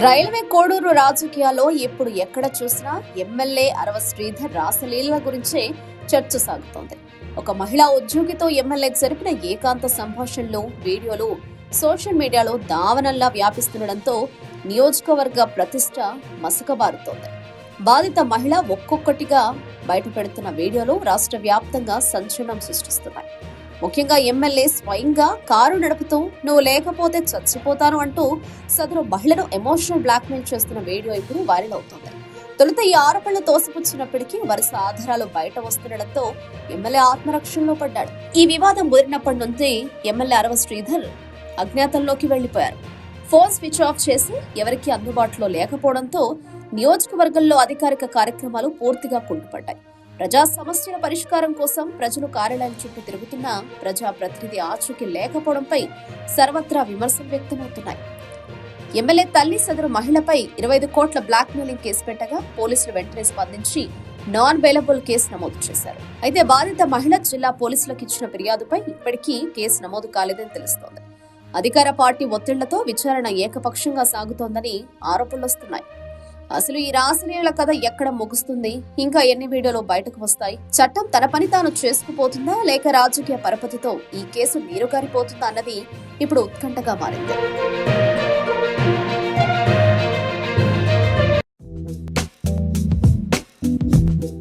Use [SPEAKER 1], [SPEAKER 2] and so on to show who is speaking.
[SPEAKER 1] Railway Koduru రాజకీయాల్లో ఇప్పుడు ఎక్కడ చూసినా ఎమ్మెల్యే అరవ శ్రీధర్ రాసలీల గురించే చర్చ సాగుతోంది. ఒక మహిళా ఉద్యోగితో ఎమ్మెల్యే జరిపిన ఏకాంత సంభాషణలు, వీడియోలు సోషల్ మీడియాలో దావనల్లా వ్యాపిస్తుండటంతో నియోజకవర్గ ప్రతిష్ట మసకబారుతోంది. బాధిత మహిళ ఒక్కొక్కటిగా బయటపెడుతున్న వీడియోలు రాష్ట్ర వ్యాప్తంగా సంచలనం సృష్టిస్తున్నాయి. ముఖ్యంగా ఎమ్మెల్యే స్వయంగా కారు నడుపుతూ నువ్వు లేకపోతే చచ్చిపోతాను అంటూ సదరు మహిళను ఎమోషనల్ బ్లాక్మెయిల్ చేస్తున్న వీడియో ఇప్పుడు వైరల్ అవుతోంది. తొలుత ఈ ఆరోపణలు తోసిపుచ్చినప్పటికీ వరుస ఆధారాలు బయట వస్తుండటంతో ఎమ్మెల్యే ఆత్మరక్షణలో పడ్డాడు. ఈ వివాదం ముదిరినప్పటి నుంచి ఎమ్మెల్యే అరవ శ్రీధర్ అజ్ఞాతంలోకి వెళ్లిపోయారు. ఫోన్ స్విచ్ ఆఫ్ చేసి ఎవరికీ అందుబాటులో లేకపోవడంతో నియోజకవర్గంలో అధికారిక కార్యక్రమాలు పూర్తిగా కుంటుపడ్డాయి. ప్రజా సమస్యల పరిష్కారం కోసం ప్రజలు కార్యాలయం చుట్టూ తిరుగుతున్న ప్రజాప్రతినిధి ఆచూకీ లేకపోవడంపై సర్వత్రా విమర్శలు వ్యక్తమవుతున్నాయి. ఎమ్మెల్యే తల్లి సదరు మహిళపై 25 కోట్ల బ్లాక్ మెయిలింగ్ కేసు పెట్టగా పోలీసులు వెంటనే స్పందించి నాన్ బెయిలబుల్ కేసు నమోదు చేశారు. అయితే బాధిత మహిళ జిల్లా పోలీసులకు ఇచ్చిన ఫిర్యాదుపై ఇప్పటికీ కేసు నమోదు కాలేదని తెలుస్తోంది. అధికార పార్టీ ఒత్తిళ్లతో విచారణ ఏకపక్షంగా సాగుతోందని ఆరోపణలొస్తున్నాయి. అసలు ఈ రాసలీల కథ ఎక్కడ ముగుస్తుంది? ఇంకా ఎన్ని వీడియోలు బయటకు వస్తాయి? చట్టం తన పని తాను చేసుకుపోతుందా లేక రాజకీయ పరపతితో ఈ కేసు నీరుగారిపోతుందా అన్నది ఇప్పుడు ఉత్కంఠగా మారింది.